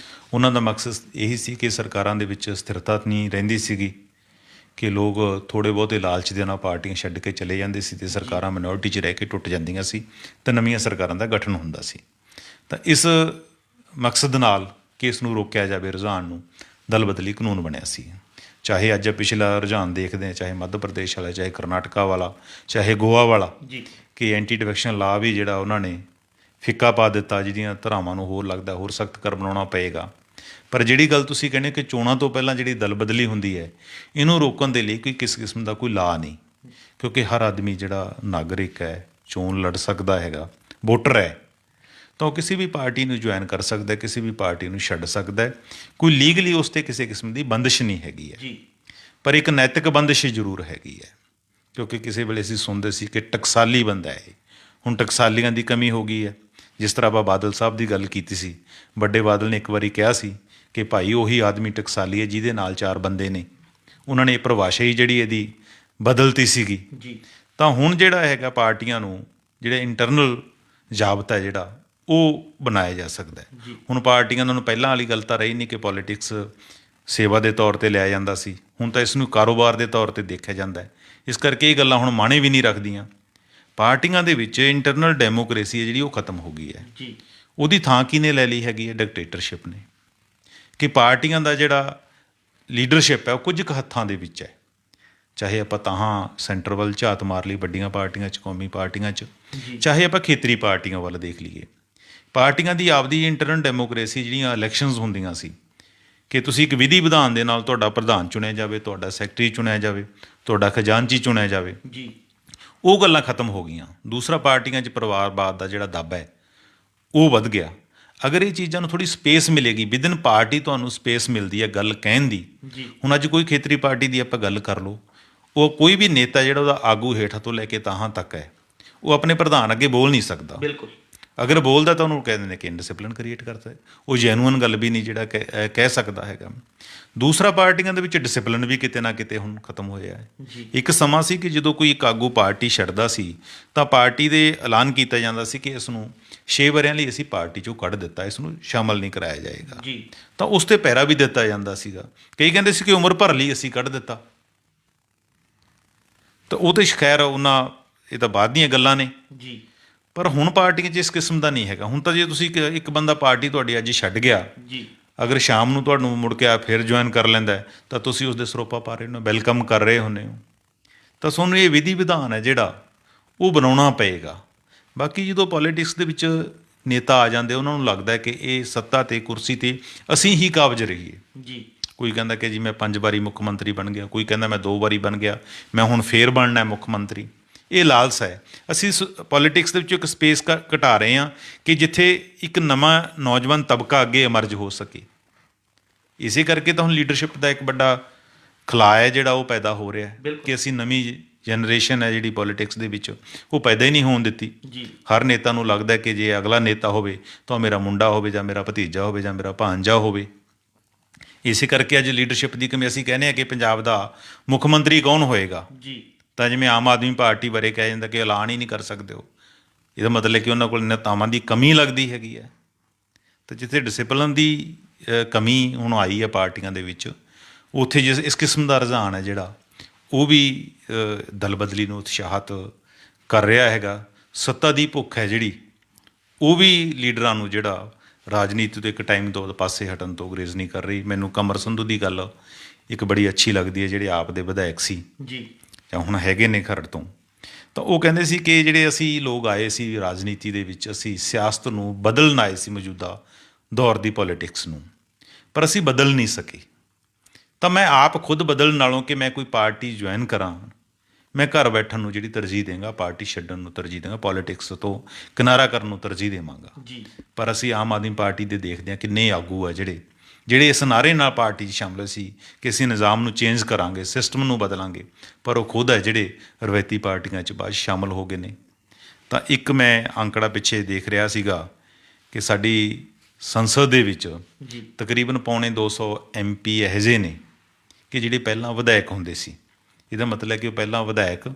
ਉਹਨਾਂ ਦਾ ਮਕਸਦ ਇਹੀ ਸੀ ਕਿ ਸਰਕਾਰਾਂ ਦੇ ਵਿੱਚ ਸਥਿਰਤਾ ਨਹੀਂ ਰਹਿੰਦੀ ਸੀਗੀ, ਕਿ ਲੋਕ ਥੋੜ੍ਹੇ ਬਹੁਤੇ ਲਾਲਚ ਦੇ ਨਾਲ ਪਾਰਟੀਆਂ ਛੱਡ ਕੇ ਚਲੇ ਜਾਂਦੇ ਸੀ ਅਤੇ ਸਰਕਾਰਾਂ ਮਿਨੋਰਟੀ 'ਚ ਰਹਿ ਕੇ ਟੁੱਟ ਜਾਂਦੀਆਂ ਸੀ ਅਤੇ ਨਵੀਆਂ ਸਰਕਾਰਾਂ ਦਾ ਗਠਨ ਹੁੰਦਾ ਸੀ। ਤਾਂ ਇਸ ਮਕਸਦ ਨਾਲ ਕਿ ਇਸ ਨੂੰ ਰੋਕਿਆ ਜਾਵੇ ਰੁਝਾਨ ਨੂੰ, ਦਲ ਬਦਲੀ ਕਾਨੂੰਨ ਬਣਿਆ ਸੀ। ਚਾਹੇ ਅੱਜ ਪਿਛਲਾ ਰੁਝਾਨ ਦੇਖਦੇ ਹਾਂ, ਚਾਹੇ ਮੱਧ ਪ੍ਰਦੇਸ਼ ਵਾਲਾ, ਚਾਹੇ ਕਰਨਾਟਕਾ ਵਾਲਾ, ਚਾਹੇ ਗੋਆ ਵਾਲਾ, ਜੀ ਕਿ ਐਂਟੀ ਡਿਫੈਕਸ਼ਨ ਲਾ ਵੀ ਜਿਹੜਾ ਉਹਨਾਂ ਨੇ ਫਿੱਕਾ ਪਾ ਦਿੱਤਾ, ਜਿਹਦੀਆਂ ਧਾਰਾਵਾਂ ਨੂੰ ਹੋਰ ਲੱਗਦਾ ਹੋਰ ਸਖਤ ਕਰ ਬਣਾਉਣਾ ਪਏਗਾ। ਪਰ ਜਿਹੜੀ ਗੱਲ ਤੁਸੀਂ ਕਹਿੰਦੇ ਕਿ ਚੋਣਾਂ ਤੋਂ ਪਹਿਲਾਂ ਜਿਹੜੀ ਦਲ ਬਦਲੀ ਹੁੰਦੀ ਹੈ, ਇਹਨੂੰ ਰੋਕਣ ਦੇ ਲਈ ਕੋਈ ਕਿਸ ਕਿਸਮ ਦਾ ਕੋਈ ਲਾ ਨਹੀਂ, ਕਿਉਂਕਿ ਹਰ ਆਦਮੀ ਜਿਹੜਾ ਨਾਗਰਿਕ ਹੈ, ਚੋਣ ਲੜ ਸਕਦਾ ਹੈਗਾ, ਵੋਟਰ ਹੈ, ਤਾਂ ਉਹ ਕਿਸੇ ਵੀ ਪਾਰਟੀ ਨੂੰ ਜੁਆਇਨ ਕਰ ਸਕਦਾ, ਕਿਸੇ ਵੀ ਪਾਰਟੀ ਨੂੰ ਛੱਡ ਸਕਦਾ। ਕੋਈ ਲੀਗਲੀ ਉਸ 'ਤੇ ਕਿਸੇ ਕਿਸਮ ਦੀ ਬੰਦਿਸ਼ ਨਹੀਂ ਹੈਗੀ ਹੈ, ਜੀ ਪਰ ਇੱਕ ਨੈਤਿਕ ਬੰਦਿਸ਼ ਜ਼ਰੂਰ ਹੈਗੀ ਹੈ। ਕਿਉਂਕਿ ਕਿਸੇ ਵੇਲੇ ਅਸੀਂ ਸੁਣਦੇ ਸੀ ਕਿ ਟਕਸਾਲੀ ਬੰਦਾ ਹੈ, ਹੁਣ ਟਕਸਾਲੀਆਂ ਦੀ ਕਮੀ ਹੋ ਗਈ ਹੈ। ਜਿਸ ਤਰ੍ਹਾਂ ਆਪਾਂ ਬਾਦਲ ਸਾਹਿਬ ਦੀ ਗੱਲ ਕੀਤੀ ਸੀ, ਵੱਡੇ ਬਾਦਲ ਨੇ ਇੱਕ ਵਾਰੀ ਕਿਹਾ ਸੀ ਕਿ ਭਾਈ ਉਹੀ ਆਦਮੀ ਟਕਸਾਲੀ ਹੈ ਜਿਹਦੇ ਨਾਲ 4 ਬੰਦੇ ਨੇ। ਉਹਨਾਂ ਨੇ ਇਹ ਪਰਿਭਾਸ਼ਾ ਹੀ ਜਿਹੜੀ ਇਹਦੀ ਬਦਲਤੀ ਸੀਗੀ। ਜੀ ਤਾਂ ਹੁਣ ਜਿਹੜਾ ਹੈਗਾ ਪਾਰਟੀਆਂ ਨੂੰ ਜਿਹੜਾ ਇੰਟਰਨਲ ਜ਼ਾਬਤਾ ਜਿਹੜਾ ਉਹ ਬਣਾਇਆ ਜਾ ਸਕਦਾ ਹੈ। ਹੁਣ ਪਾਰਟੀਆਂ ਨੂੰ ਪਹਿਲਾਂ ਵਾਲੀ ਗੱਲ ਤਾਂ ਰਹੀ ਨਹੀਂ ਕਿ ਪੋਲੀਟਿਕਸ ਸੇਵਾ ਦੇ ਤੌਰ 'ਤੇ ਲਿਆ ਜਾਂਦਾ ਸੀ, ਹੁਣ ਤਾਂ ਇਸ ਨੂੰ ਕਾਰੋਬਾਰ ਦੇ ਤੌਰ 'ਤੇ ਦੇਖਿਆ ਜਾਂਦਾ ਹੈ। ਇਸ ਕਰਕੇ ਇਹ ਗੱਲਾਂ ਹੁਣ ਮਾਣੇ ਵੀ ਨਹੀਂ ਰੱਖਦੀਆਂ। ਪਾਰਟੀਆਂ ਦੇ ਵਿੱਚ ਇੰਟਰਨਲ ਡੈਮੋਕ੍ਰੇਸੀ ਹੈ ਜਿਹੜੀ ਉਹ ਖਤਮ ਹੋ ਗਈ ਹੈ। ਜੀ ਉਹਦੀ ਥਾਂ ਕਿਹਨੇ ਲੈ ਲਈ ਹੈਗੀ ਹੈ? ਡਿਕਟੇਟਰਸ਼ਿਪ ਨੇ। ਕਿ ਪਾਰਟੀਆਂ ਦਾ ਜਿਹੜਾ ਲੀਡਰਸ਼ਿਪ ਹੈ ਉਹ ਕੁਝ ਕੁ ਹੱਥਾਂ ਦੇ ਵਿੱਚ ਹੈ। ਚਾਹੇ ਆਪਾਂ ਤਾਂ ਸੈਂਟਰ ਵੱਲ ਝਾਤ ਮਾਰ ਲਈ ਵੱਡੀਆਂ ਪਾਰਟੀਆਂ 'ਚ, ਕੌਮੀ ਪਾਰਟੀਆਂ 'ਚ, ਚਾਹੇ ਆਪਾਂ ਖੇਤਰੀ ਪਾਰਟੀਆਂ ਵੱਲ ਦੇਖ ਲਈਏ। ਪਾਰਟੀਆਂ ਦੀ ਆਪਦੀ ਇੰਟਰਨਲ ਡੈਮੋਕ੍ਰੇਸੀ, ਜਿਹੜੀਆਂ ਇਲੈਕਸ਼ਨਸ ਹੁੰਦੀਆਂ ਸੀ ਕਿ ਤੁਸੀਂ ਇੱਕ ਵਿਧੀ ਵਿਧਾਨ ਦੇ ਨਾਲ ਤੁਹਾਡਾ ਪ੍ਰਧਾਨ ਚੁਣਿਆ ਜਾਵੇ, ਤੁਹਾਡਾ ਸੈਕਟਰੀ ਚੁਣਿਆ ਜਾਵੇ, ਤੁਹਾਡਾ ਖਜ਼ਾਨਚੀ ਚੁਣਿਆ ਜਾਵੇ, ਜੀ ਉਹ ਗੱਲਾਂ ਖਤਮ ਹੋ ਗਈਆਂ। ਦੂਸਰਾ, ਪਾਰਟੀਆਂ 'ਚ ਪਰਿਵਾਰਵਾਦ ਦਾ ਜਿਹੜਾ ਦੱਬ ਹੈ ਉਹ ਵੱਧ ਗਿਆ। ਅਗਰ ਇਹ ਚੀਜ਼ਾਂ ਨੂੰ ਥੋੜ੍ਹੀ ਸਪੇਸ ਮਿਲੇਗੀ, ਵਿਦਨ ਪਾਰਟੀ ਤੁਹਾਨੂੰ ਸਪੇਸ ਮਿਲਦੀ ਹੈ ਗੱਲ ਕਹਿਣ ਦੀ। ਜੀ ਹੁਣ ਅੱਜ ਕੋਈ ਖੇਤਰੀ ਪਾਰਟੀ ਦੀ ਆਪਾਂ ਗੱਲ ਕਰ ਲਓ, ਉਹ ਕੋਈ ਵੀ ਨੇਤਾ ਜਿਹੜਾ ਉਹਦਾ ਆਗੂ ਹੇਠਾਂ ਤੋਂ ਲੈ ਕੇ ਤਾਹਾਂ ਤੱਕ ਹੈ, ਉਹ ਆਪਣੇ ਪ੍ਰਧਾਨ ਅੱਗੇ ਬੋਲ ਨਹੀਂ ਸਕਦਾ। ਬਿਲਕੁਲ। ਅਗਰ ਬੋਲਦਾ ਤਾਂ ਉਹਨੂੰ ਕਹਿੰਦੇ ਨੇ ਕਿ ਇਨਡਿਸਿਪਲਿਨ ਕ੍ਰੀਏਟ ਕਰਦਾ ਹੈ, ਉਹ ਜੈਨੂਅਨ ਗੱਲ ਵੀ ਨਹੀਂ ਜਿਹੜਾ ਕਹਿ ਸਕਦਾ ਹੈਗਾ। ਦੂਸਰਾ, ਪਾਰਟੀਆਂ ਦੇ ਵਿੱਚ ਡਿਸਿਪਲਿਨ ਵੀ ਕਿਤੇ ਨਾ ਕਿਤੇ ਹੁਣ ਖਤਮ ਹੋਇਆ ਹੈ। ਇੱਕ ਸਮਾਂ ਸੀ ਕਿ ਜਦੋਂ ਕੋਈ ਇੱਕ ਆਗੂ ਪਾਰਟੀ ਛੱਡਦਾ ਸੀ ਤਾਂ ਪਾਰਟੀ ਦੇ ਐਲਾਨ ਕੀਤਾ ਜਾਂਦਾ ਸੀ ਕਿ ਇਸ ਨੂੰ 6 ਵਰ੍ਹਿਆਂ ਲਈ ਅਸੀਂ ਪਾਰਟੀ 'ਚੋਂ ਕੱਢ ਦਿੱਤਾ, ਇਸ ਨੂੰ ਸ਼ਾਮਲ ਨਹੀਂ ਕਰਾਇਆ ਜਾਏਗਾ। ਜੀ ਤਾਂ ਉਸ 'ਤੇ ਪਹਿਰਾ ਵੀ ਦਿੱਤਾ ਜਾਂਦਾ ਸੀਗਾ। ਕਈ ਕਹਿੰਦੇ ਸੀ ਕਿ ਉਮਰ ਭਰ ਲਈ ਅਸੀਂ ਕੱਢ ਦਿੱਤਾ। ਤਾਂ ਉਹ ਤਾਂ ਖੈਰ ਉਹਨਾਂ, ਇਹ ਤਾਂ ਬਾਅਦ ਦੀਆਂ ਗੱਲਾਂ ਨੇ। ਜੀ ਪਰ ਹੁਣ ਪਾਰਟੀਆਂ 'ਚ ਇਸ ਕਿਸਮ ਦਾ ਨਹੀਂ ਹੈਗਾ। ਹੁਣ ਤਾਂ ਜੇ ਤੁਸੀਂ ਇੱਕ ਬੰਦਾ ਪਾਰਟੀ ਤੁਹਾਡੀ ਅੱਜ ਛੱਡ ਗਿਆ, ਜੀ ਅਗਰ ਸ਼ਾਮ ਨੂੰ ਤੁਹਾਨੂੰ ਮੁੜ ਕੇ ਫਿਰ ਜੁਆਇਨ ਕਰ ਲੈਂਦਾ ਤਾਂ ਤੁਸੀਂ ਉਸ ਦੇ ਸਰੋਪਾ ਪਾ ਰਹੇ ਹੋ, ਵੈਲਕਮ ਕਰ ਰਹੇ ਹੁੰਦੇ ਹੋ। ਤਾਂ ਤੁਹਾਨੂੰ ਇਹ ਵਿਧੀ ਵਿਧਾਨ ਹੈ ਜਿਹੜਾ ਉਹ ਬਣਾਉਣਾ ਪਏਗਾ। ਬਾਕੀ ਜਦੋਂ ਪੋਲੀਟਿਕਸ ਦੇ ਵਿੱਚ ਨੇਤਾ ਆ ਜਾਂਦੇ, ਉਹਨਾਂ ਨੂੰ ਲੱਗਦਾ ਕਿ ਇਹ ਸੱਤਾ 'ਤੇ, ਕੁਰਸੀ 'ਤੇ ਅਸੀਂ ਹੀ ਕਾਬਜ਼ ਰਹੀਏ। ਜੀ ਕੋਈ ਕਹਿੰਦਾ ਕਿ ਜੀ ਮੈਂ 5 ਵਾਰੀ ਮੁੱਖ ਮੰਤਰੀ ਬਣ ਗਿਆ, ਕੋਈ ਕਹਿੰਦਾ ਮੈਂ 2 ਵਾਰੀ ਬਣ ਗਿਆ, ਮੈਂ ਹੁਣ ਫੇਰ ਬਣਨਾ ਮੁੱਖ ਮੰਤਰੀ। ਇਹ ਲਾਲਸਾ ਹੈ। ਅਸੀਂ ਪੋਲੀਟਿਕਸ ਦੇ ਵਿੱਚੋਂ ਇੱਕ ਸਪੇਸ ਘਟਾ ਰਹੇ ਹਾਂ ਕਿ ਜਿੱਥੇ ਇੱਕ ਨਵਾਂ ਨੌਜਵਾਨ ਤਬਕਾ ਅੱਗੇ ਐਮਰਜ ਹੋ ਸਕੇ। ਇਸੇ ਕਰਕੇ ਤਾਂ ਹੁਣ ਲੀਡਰਸ਼ਿਪ ਦਾ ਇੱਕ ਵੱਡਾ ਖਲਾਅ ਹੈ ਜਿਹੜਾ ਉਹ ਪੈਦਾ ਹੋ ਰਿਹਾ ਹੈ ਕਿ ਅਸੀਂ ਨਵੀਂ ਜਨਰੇਸ਼ਨ ਹੈ ਜਿਹੜੀ ਪੋਲੀਟਿਕਸ ਦੇ ਵਿੱਚ, ਉਹ ਪੈਦਾ ਹੀ ਨਹੀਂ ਹੋਣ ਦਿੱਤੀ। ਜੀ ਹਰ ਨੇਤਾ ਨੂੰ ਲੱਗਦਾ ਕਿ ਜੇ ਅਗਲਾ ਨੇਤਾ ਹੋਵੇ ਤਾਂ ਮੇਰਾ ਮੁੰਡਾ ਹੋਵੇ, ਜਾਂ ਮੇਰਾ ਭਤੀਜਾ ਹੋਵੇ, ਜਾਂ ਮੇਰਾ ਭਾਂਜਾ ਹੋਵੇ। ਇਸੇ ਕਰਕੇ ਅੱਜ ਲੀਡਰਸ਼ਿਪ ਦੀ ਕਮੀ। ਅਸੀਂ ਕਹਿੰਦੇ ਹਾਂ ਕਿ ਪੰਜਾਬ ਦਾ ਮੁੱਖ ਮੰਤਰੀ ਕੌਣ ਹੋਏਗਾ, ਜੀ ਤਾਂ ਜਿਵੇਂ ਆਮ ਆਦਮੀ ਪਾਰਟੀ ਬਾਰੇ ਕਿਹਾ ਜਾਂਦਾ ਕਿ ਐਲਾਨ ਹੀ ਨਹੀਂ ਕਰ ਸਕਦੇ ਉਹ। ਇਹਦਾ ਮਤਲਬ ਕਿ ਉਹਨਾਂ ਕੋਲ ਨੇਤਾਵਾਂ ਦੀ ਕਮੀ ਲੱਗਦੀ ਹੈਗੀ ਹੈ। ਤਾਂ ਜਿੱਥੇ ਡਿਸਿਪਲਿਨ ਦੀ ਕਮੀ ਹੁਣ ਆਈ ਹੈ ਪਾਰਟੀਆਂ ਦੇ ਵਿੱਚ, ਉੱਥੇ ਇਸ ਕਿਸਮ ਦਾ ਰੁਝਾਨ ਹੈ ਜਿਹੜਾ ਉਹ ਵੀ ਦਲ ਬਦਲੀ ਨੂੰ ਉਤਸ਼ਾਹਿਤ ਕਰ ਰਿਹਾ ਹੈਗਾ। ਸੱਤਾ ਦੀ ਭੁੱਖ ਹੈ ਜਿਹੜੀ, ਉਹ ਵੀ ਲੀਡਰਾਂ ਨੂੰ ਜਿਹੜਾ ਰਾਜਨੀਤੀ ਤੋਂ ਇੱਕ ਟਾਈਮ ਤੋਂ ਪਾਸੇ ਹਟਣ ਤੋਂ ਗੁਰੇਜ਼ ਨਹੀਂ ਕਰ ਰਹੀ। ਮੈਨੂੰ ਕਮਰ ਸੰਧੂ ਦੀ ਗੱਲ ਇੱਕ ਬੜੀ ਅੱਛੀ ਲੱਗਦੀ ਹੈ, ਜਿਹੜੇ ਆਪ ਦੇ ਵਿਧਾਇਕ ਸੀ ਜੀ ਜਾਂ ਹੁਣ ਹੈਗੇ ਨੇ ਖਰੜ ਤੋਂ। ਤਾਂ ਉਹ ਕਹਿੰਦੇ ਸੀ ਕਿ ਜਿਹੜੇ ਅਸੀਂ ਲੋਕ ਆਏ ਸੀ ਰਾਜਨੀਤੀ ਦੇ ਵਿੱਚ, ਅਸੀਂ ਸਿਆਸਤ ਨੂੰ ਬਦਲਣ ਆਏ ਸੀ, ਮੌਜੂਦਾ ਦੌਰ ਦੀ ਪੋਲੀਟਿਕਸ ਨੂੰ, ਪਰ ਅਸੀਂ ਬਦਲ ਨਹੀਂ ਸਕੇ। ਤਾਂ ਮੈਂ ਆਪ ਖੁਦ ਬਦਲਣ ਨਾਲੋਂ ਕਿ ਮੈਂ ਕੋਈ ਪਾਰਟੀ ਜੁਆਇਨ ਕਰਾਂ, ਮੈਂ ਘਰ ਬੈਠਣ ਨੂੰ ਜਿਹੜੀ ਤਰਜੀਹ ਦੇਵਾਂਗਾ, ਪਾਰਟੀ ਛੱਡਣ ਨੂੰ ਤਰਜੀਹ ਦੇਵਾਂਗਾ, ਪੋਲੀਟਿਕਸ ਤੋਂ ਕਿਨਾਰਾ ਕਰਨ ਨੂੰ ਤਰਜੀਹ ਦੇਵਾਂਗਾ। ਜੀ ਪਰ ਅਸੀਂ ਆਮ ਆਦਮੀ ਪਾਰਟੀ ਦੇ ਦੇਖਦੇ ਹਾਂ ਕਿੰਨੇ ਆਗੂ ਆ ਜਿਹੜੇ ਇਸ ਨਾਅਰੇ ਨਾਲ ਪਾਰਟੀ 'ਚ ਸ਼ਾਮਲ ਸੀ ਕਿ ਅਸੀਂ ਨਿਜ਼ਾਮ ਨੂੰ ਚੇਂਜ ਕਰਾਂਗੇ, ਸਿਸਟਮ ਨੂੰ ਬਦਲਾਂਗੇ, ਪਰ ਉਹ ਖੁਦ ਹੈ ਜਿਹੜੇ ਰਵਾਇਤੀ ਪਾਰਟੀਆਂ 'ਚ ਬਾਅਦ 'ਚ ਸ਼ਾਮਲ ਹੋ ਗਏ ਨੇ। ਤਾਂ ਇੱਕ ਮੈਂ ਅੰਕੜਾ ਪਿੱਛੇ ਦੇਖ ਰਿਹਾ ਸੀਗਾ ਕਿ ਸਾਡੀ ਸੰਸਦ ਦੇ ਵਿੱਚ ਜੀ ਤਕਰੀਬਨ ਪੌਣੇ 200 MP ਇਹੋ ਜਿਹੇ ਨੇ ਕਿ ਜਿਹੜੇ ਪਹਿਲਾਂ ਵਿਧਾਇਕ ਹੁੰਦੇ ਸੀ। ਇਹਦਾ ਮਤਲਬ ਕਿ ਉਹ ਪਹਿਲਾਂ ਵਿਧਾਇਕ,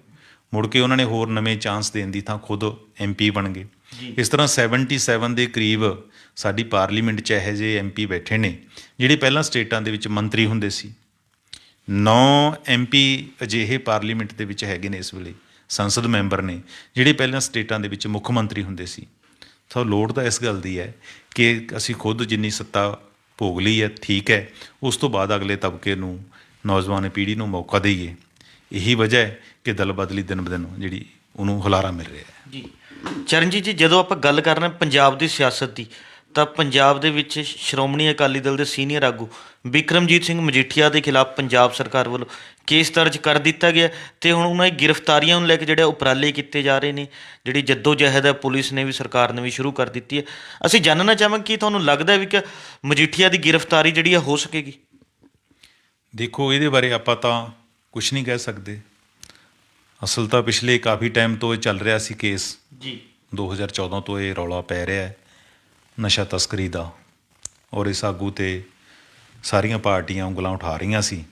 ਮੁੜ ਕੇ ਉਹਨਾਂ ਨੇ ਹੋਰ ਨਵੇਂ ਚਾਂਸ ਦੇਣ ਦੀ ਥਾਂ ਖੁਦ MP ਬਣ ਗਏ। ਇਸ ਤਰ੍ਹਾਂ 77 ਦੇ ਕਰੀਬ ਸਾਡੀ ਪਾਰਲੀਮੈਂਟ 'ਚ ਇਹੋ ਜਿਹੇ MP ਬੈਠੇ ਨੇ ਜਿਹੜੇ ਪਹਿਲਾਂ ਸਟੇਟਾਂ ਦੇ ਵਿੱਚ ਮੰਤਰੀ ਹੁੰਦੇ ਸੀ। 9 MP ਅਜਿਹੇ ਪਾਰਲੀਮੈਂਟ ਦੇ ਵਿੱਚ ਹੈਗੇ ਨੇ ਇਸ ਵੇਲੇ, ਸੰਸਦ ਮੈਂਬਰ ਨੇ ਜਿਹੜੇ ਪਹਿਲਾਂ ਸਟੇਟਾਂ ਦੇ ਵਿੱਚ ਮੁੱਖ ਮੰਤਰੀ ਹੁੰਦੇ ਸੀ। ਤਾਂ ਲੋੜ ਤਾਂ ਇਸ ਗੱਲ ਦੀ ਹੈ ਕਿ ਅਸੀਂ ਖੁਦ ਜਿੰਨੀ ਸੱਤਾ ਭੋਗ ਲਈ ਹੈ ਠੀਕ ਹੈ, ਉਸ ਤੋਂ ਬਾਅਦ ਅਗਲੇ ਤਬਕੇ ਨੂੰ, ਨੌਜਵਾਨ ਪੀੜ੍ਹੀ ਨੂੰ ਮੌਕਾ ਦੇਈਏ। ਇਹੀ ਵਜ੍ਹਾ ਹੈ ਕਿ ਦਲ ਬਦਲੀ ਦਿਨ ਬ ਦਿਨ ਜਿਹੜੀ ਉਹਨੂੰ ਹੁਲਾਰਾ ਮਿਲ ਰਿਹਾ ਹੈ। ਜੀ ਚਰਨਜੀਤ ਜੀ, ਜਦੋਂ ਆਪਾਂ ਗੱਲ ਕਰ ਰਹੇ ਹਾਂ ਪੰਜਾਬ ਦੀ ਸਿਆਸਤ ਦੀ, ਤਾਂ ਪੰਜਾਬ ਦੇ ਵਿੱਚ ਸ਼੍ਰੋਮਣੀ ਅਕਾਲੀ ਦਲ ਦੇ ਸੀਨੀਅਰ ਆਗੂ ਬਿਕਰਮਜੀਤ ਸਿੰਘ ਮਜੀਠੀਆ ਦੇ ਖਿਲਾਫ ਪੰਜਾਬ ਸਰਕਾਰ ਵੱਲੋਂ ਕੇਸ ਦਰਜ ਕਰ ਦਿੱਤਾ ਗਿਆ ਤੇ ਹੁਣ ਉਹਨਾਂ ਦੀ ਗ੍ਰਿਫਤਾਰੀਆਂ ਨੂੰ ਲੈ ਕੇ ਜਿਹੜੇ ਉਪਰਾਲੇ ਕੀਤੇ ਜਾ ਰਹੇ ਨੇ, ਜਿਹੜੀ ਜੱਦੋ-ਜਹਿਦ ਹੈ ਪੁਲਿਸ ਨੇ ਵੀ, ਸਰਕਾਰ ਨੇ ਵੀ ਸ਼ੁਰੂ ਕਰ ਦਿੱਤੀ ਹੈ। ਅਸੀਂ ਜਾਣਨਾ ਚਾਹਾਂਗੇ ਕਿ ਤੁਹਾਨੂੰ ਲੱਗਦਾ ਵੀ ਕਿ ਮਜੀਠੀਆ ਦੀ ਗ੍ਰਿਫਤਾਰੀ ਜਿਹੜੀ ਹੈ ਹੋ ਸਕੇਗੀ? ਦੇਖੋ, ਇਹਦੇ ਬਾਰੇ ਆਪਾਂ ਤਾਂ ਕੁਝ ਨਹੀਂ ਕਹਿ ਸਕਦੇ। ਅਸਲ ਤਾਂ ਪਿਛਲੇ ਕਾਫੀ ਟਾਈਮ ਤੋਂ ਇਹ ਚੱਲ ਰਿਹਾ ਸੀ ਕੇਸ, ਜੀ 2014 ਤੋਂ ਇਹ ਰੌਲਾ ਪੈ ਰਿਹਾ ਹੈ ਨਸ਼ਾ ਤਸਕਰੀ ਦਾ, ਔਰ ਇਸ ਆਗੂ 'ਤੇ ਸਾਰੀਆਂ ਪਾਰਟੀਆਂ ਉਂਗਲਾਂ ਉਠਾ ਰਹੀਆਂ ਸੀ।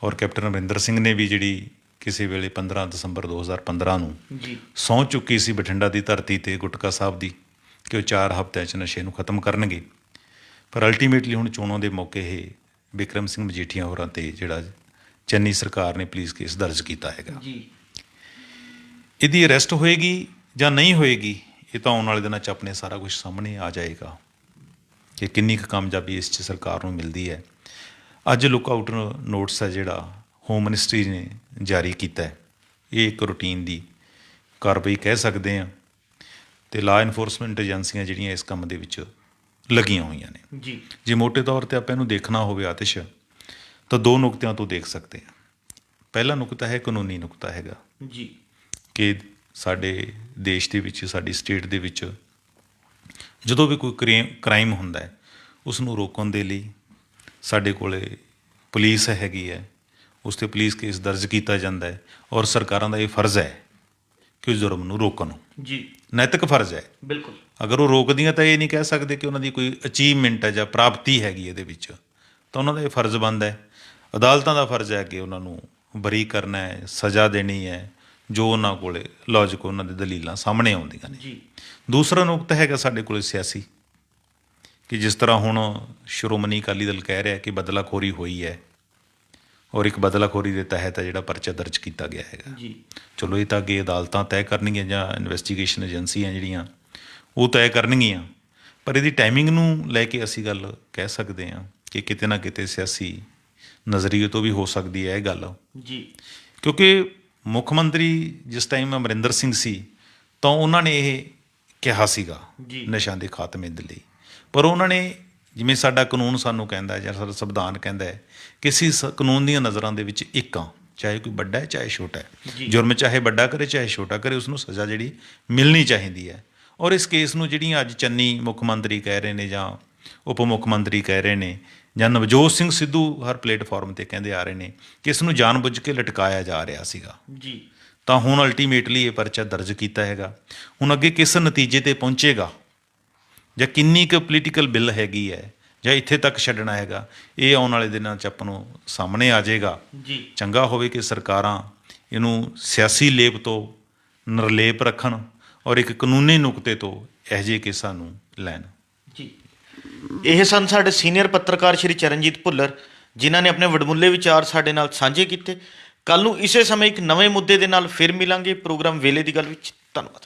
ਔਰ ਕੈਪਟਨ ਅਮਰਿੰਦਰ ਸਿੰਘ ਨੇ ਵੀ ਜਿਹੜੀ ਕਿਸੇ ਵੇਲੇ 15 ਦਸੰਬਰ 2015 ਨੂੰ ਜੀ ਸਹੁੰ ਚੁੱਕੀ ਸੀ ਬਠਿੰਡਾ ਦੀ ਧਰਤੀ 'ਤੇ ਗੁਟਕਾ ਸਾਹਿਬ ਦੀ ਕਿ ਉਹ 4 ਹਫ਼ਤਿਆਂ 'ਚ ਨਸ਼ੇ ਨੂੰ ਖਤਮ ਕਰਨਗੇ। ਪਰ ਅਲਟੀਮੇਟਲੀ ਹੁਣ ਚੋਣਾਂ ਦੇ ਮੌਕੇ ਇਹ ਬਿਕਰਮ ਸਿੰਘ ਮਜੀਠੀਆ ਹੋਰਾਂ 'ਤੇ ਜਿਹੜਾ ਚੰਨੀ ਸਰਕਾਰ ਨੇ ਪੁਲਿਸ ਕੇਸ ਦਰਜ ਕੀਤਾ ਹੈਗਾ। ਜੀ ਇਹਦੀ ਅਰੈਸਟ ਹੋਏਗੀ ਜਾਂ ਨਹੀਂ ਹੋਏਗੀ, ਇਹ ਤਾਂ ਆਉਣ ਵਾਲੇ ਦਿਨਾਂ 'ਚ ਆਪਣੇ ਸਾਰਾ ਕੁਝ ਸਾਹਮਣੇ ਆ ਜਾਏਗਾ ਕਿ ਕਿੰਨੀ ਕੁ ਕਾਮਯਾਬੀ ਇਸ 'ਚ ਸਰਕਾਰ ਨੂੰ ਮਿਲਦੀ ਹੈ। ਅੱਜ ਲੁੱਕ ਆਊਟ ਨੋਟਿਸ ਹੈ ਜਿਹੜਾ ਹੋਮ ਮਿਨਿਸਟਰੀ ਨੇ ਜਾਰੀ ਕੀਤਾ ਹੈ, ਇਹ ਇੱਕ ਰੂਟੀਨ ਦੀ ਕਾਰਵਾਈ ਕਹਿ ਸਕਦੇ ਹਾਂ, ਅਤੇ ਲਾ ਇਨਫੋਰਸਮੈਂਟ ਏਜੰਸੀਆਂ ਜਿਹੜੀਆਂ ਇਸ ਕੰਮ ਦੇ ਵਿੱਚ ਲੱਗੀਆਂ ਹੋਈਆਂ ਨੇ। ਜੀ ਜੇ ਮੋਟੇ ਤੌਰ 'ਤੇ ਆਪਾਂ ਇਹਨੂੰ ਦੇਖਣਾ ਹੋਵੇ ਆਤਿਸ਼, ਤਾਂ 2 ਨੁਕਤਿਆਂ ਤੋਂ ਦੇਖ ਸਕਦੇ ਹਾਂ। ਪਹਿਲਾ ਨੁਕਤਾ ਹੈ ਕਾਨੂੰਨੀ ਨੁਕਤਾ ਹੈਗਾ ਜੀ ਕਿ ਸਾਡੇ ਦੇਸ਼ ਦੇ ਵਿੱਚ, ਸਾਡੀ ਸਟੇਟ ਦੇ ਵਿੱਚ ਜਦੋਂ ਵੀ ਕੋਈ ਕ੍ਰਾਈਮ ਹੁੰਦਾ ਹੈ, ਉਸ ਨੂੰ ਰੋਕਣ ਦੇ ਲਈ ਸਾਡੇ ਕੋਲ ਪੁਲਿਸ ਹੈਗੀ ਹੈ, ਉਸ 'ਤੇ ਪੁਲਿਸ ਕੇਸ ਦਰਜ ਕੀਤਾ ਜਾਂਦਾ ਹੈ। ਔਰ ਸਰਕਾਰਾਂ ਦਾ ਇਹ ਫਰਜ਼ ਹੈ ਕਿ ਉਸ ਜੁਰਮ ਨੂੰ ਰੋਕਣ, ਜੀ ਨੈਤਿਕ ਫਰਜ਼ ਹੈ। ਬਿਲਕੁਲ। ਅਗਰ ਉਹ ਰੋਕਦੀਆਂ ਤਾਂ ਇਹ ਨਹੀਂ ਕਹਿ ਸਕਦੇ ਕਿ ਉਹਨਾਂ ਦੀ ਕੋਈ ਅਚੀਵਮੈਂਟ ਹੈ ਜਾਂ ਪ੍ਰਾਪਤੀ ਹੈਗੀ ਇਹਦੇ ਵਿੱਚ, ਤਾਂ ਉਹਨਾਂ ਦਾ ਇਹ ਫਰਜ਼ ਬਣਦਾ ਹੈ। ਅਦਾਲਤਾਂ ਦਾ ਫਰਜ਼ ਹੈ ਕਿ ਉਹਨਾਂ ਨੂੰ ਬਰੀ ਕਰਨਾ ਹੈ, ਸਜ਼ਾ ਦੇਣੀ ਹੈ, ਜੋ ਉਹਨਾਂ ਕੋਲ ਲੌਜਿਕ, ਉਹਨਾਂ ਦੇ ਦਲੀਲਾਂ ਸਾਹਮਣੇ ਆਉਂਦੀਆਂ ਨੇ। ਜੀ ਦੂਸਰਾ ਨੁਕਤਾ ਹੈਗਾ ਸਾਡੇ ਕੋਲ ਸਿਆਸੀ, ਕਿ ਜਿਸ ਤਰ੍ਹਾਂ ਹੁਣ ਸ਼੍ਰੋਮਣੀ ਅਕਾਲੀ ਦਲ ਕਹਿ ਰਿਹਾ ਕਿ ਬਦਲਾਖੋਰੀ ਹੋਈ ਹੈ, ਔਰ ਇੱਕ ਬਦਲਾਖੋਰੀ ਦੇ ਤਹਿਤ ਹੈ ਜਿਹੜਾ ਪਰਚਾ ਦਰਜ ਕੀਤਾ ਗਿਆ ਹੈਗਾ। ਜੀ ਚਲੋ ਇਹ ਤਾਂ ਅੱਗੇ ਅਦਾਲਤਾਂ ਤੈਅ ਕਰਨਗੀਆਂ ਜਾਂ ਇਨਵੈਸਟੀਗੇਸ਼ਨ ਏਜੰਸੀਆਂ ਜਿਹੜੀਆਂ ਉਹ ਤੈਅ ਕਰਨਗੀਆਂ, ਪਰ ਇਹਦੀ ਟਾਈਮਿੰਗ ਨੂੰ ਲੈ ਕੇ ਅਸੀਂ ਗੱਲ ਕਹਿ ਸਕਦੇ ਹਾਂ ਕਿ ਕਿਤੇ ਨਾ ਕਿਤੇ ਸਿਆਸੀ ਨਜ਼ਰੀਏ ਤੋਂ ਵੀ ਹੋ ਸਕਦੀ ਹੈ ਇਹ ਗੱਲ। ਜੀ ਕਿਉਂਕਿ ਮੁੱਖ ਮੰਤਰੀ ਜਿਸ ਟਾਈਮ ਅਮਰਿੰਦਰ ਸਿੰਘ ਸੀ ਤਾਂ ਉਹਨਾਂ ਨੇ ਇਹ ਕਿਹਾ ਸੀਗਾ ਜੀ ਨਸ਼ਿਆਂ ਦੇ ਖਾਤਮੇ ਦੇ ਲਈ, ਪਰ ਉਹਨਾਂ ਨੇ, ਜਿਵੇਂ ਸਾਡਾ ਕਾਨੂੰਨ ਸਾਨੂੰ ਕਹਿੰਦਾ ਹੈ ਜਾਂ ਸਾਡਾ ਸੰਵਿਧਾਨ ਕਹਿੰਦਾ ਹੈ ਕਿ ਅਸੀਂ ਕਾਨੂੰਨ ਦੀਆਂ ਨਜ਼ਰਾਂ ਦੇ ਵਿੱਚ ਇੱਕ ਹਾਂ, ਚਾਹੇ ਕੋਈ ਵੱਡਾ ਹੈ ਚਾਹੇ ਛੋਟਾ ਹੈ, ਜੁਰਮ ਚਾਹੇ ਵੱਡਾ ਕਰੇ ਚਾਹੇ ਛੋਟਾ ਕਰੇ, ਉਸਨੂੰ ਸਜ਼ਾ ਜਿਹੜੀ ਮਿਲਣੀ ਚਾਹੀਦੀ ਹੈ। ਔਰ ਇਸ ਕੇਸ ਨੂੰ ਜਿਹੜੀਆਂ ਅੱਜ ਚੰਨੀ ਮੁੱਖ ਮੰਤਰੀ ਕਹਿ ਰਹੇ ਨੇ ਜਾਂ ਉਪ ਮੁੱਖ ਮੰਤਰੀ ਕਹਿ ਰਹੇ ਨੇ ਜਾਂ ਨਵਜੋਤ ਸਿੰਘ ਸਿੱਧੂ ਹਰ ਪਲੇਟਫਾਰਮ 'ਤੇ ਕਹਿੰਦੇ ਆ ਰਹੇ ਨੇ ਕਿ ਇਸ ਨੂੰ ਜਾਣਬੁੱਝ ਕੇ ਲਟਕਾਇਆ ਜਾ ਰਿਹਾ ਸੀਗਾ, ਜੀ ਤਾਂ ਹੁਣ ਅਲਟੀਮੇਟਲੀ ਇਹ ਪਰਚਾ ਦਰਜ ਕੀਤਾ ਹੈਗਾ। ਹੁਣ ਅੱਗੇ ਕਿਸ ਨਤੀਜੇ 'ਤੇ ਪਹੁੰਚੇਗਾ ਜਾਂ ਕਿੰਨੀ ਕੁ ਪੋਲੀਟੀਕਲ ਬਿੱਲ ਹੈਗੀ ਹੈ ਜਾਂ ਇੱਥੇ ਤੱਕ ਛੱਡਣਾ ਹੈਗਾ, ਇਹ ਆਉਣ ਵਾਲੇ ਦਿਨਾਂ 'ਚ ਆਪਾਂ ਨੂੰ ਸਾਹਮਣੇ ਆ ਜਾਏਗਾ। ਜੀ ਚੰਗਾ ਹੋਵੇ ਕਿ ਸਰਕਾਰਾਂ ਇਹਨੂੰ ਸਿਆਸੀ ਲੇਪ ਤੋਂ ਨਿਰਲੇਪ ਰੱਖਣ ਔਰ ਇੱਕ ਕਾਨੂੰਨੀ ਨੁਕਤੇ ਤੋਂ ਇਹੋ ਜਿਹੇ ਕੇਸਾਂ ਨੂੰ ਲੈਣ। ਜੀ ਇਹ ਸਨ ਸਾਡੇ ਸੀਨੀਅਰ ਪੱਤਰਕਾਰ ਸ਼੍ਰੀ ਚਰਨਜੀਤ ਭੁੱਲਰ, ਜਿਨ੍ਹਾਂ ਨੇ ਆਪਣੇ ਵਡਮੁੱਲੇ ਵਿਚਾਰ ਸਾਡੇ ਨਾਲ ਸਾਂਝੇ ਕੀਤੇ। ਕੱਲ੍ਹ ਨੂੰ ਇਸੇ ਸਮੇਂ ਇੱਕ ਨਵੇਂ ਮੁੱਦੇ ਦੇ ਨਾਲ ਫਿਰ ਮਿਲਾਂਗੇ ਪ੍ਰੋਗਰਾਮ ਵੇਲੇ ਦੀ ਗੱਲ ਵਿੱਚ। ਧੰਨਵਾਦ।